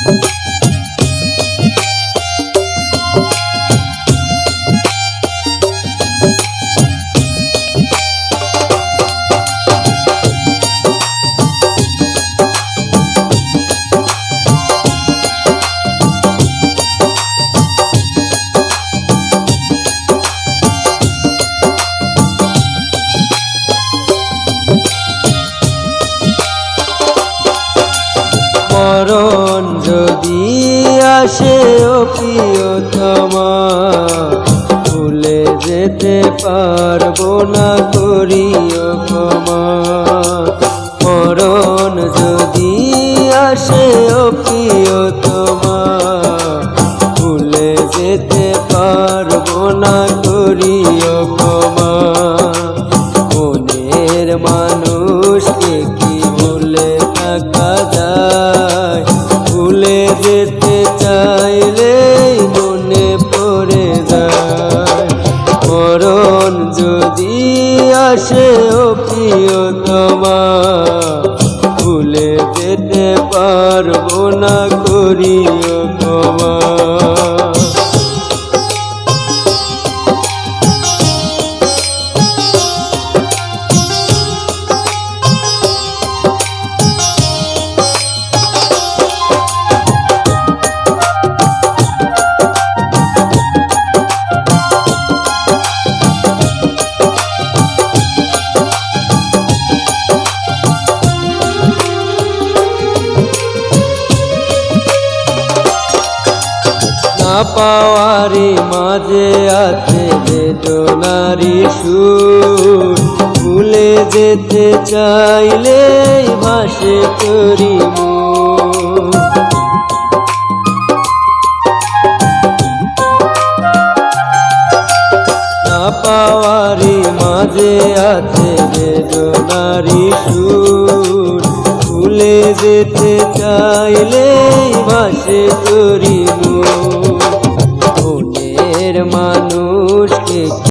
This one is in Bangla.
মরণ যদি আসে ও প্রিয়তমা, ভুলে যেতে পারবো না করিও ক্ষমা। মরণ যদি আসে ও প্রিয়তমা, ভুলে যেতে পারবো না করিও ক্ষমা। মনের মানুষকে কি ভুলে থাকা যায়? ভুলে যেতে চাইলেই মনে পড়ে যায়। মরণ যদি আসে ও প্রিয়তমা, ভুলে যেতে পারবো না করিও ক্ষমা। না পাওয়ারি মাঝে আছে বেদনারি সুর, ভুলে যেতে চাইলে ভাসে করি মন। না পাওয়ারি মাঝে আছে বেদনারি সুর, ভুলে যেতে চাইলে ভাসে করি মন।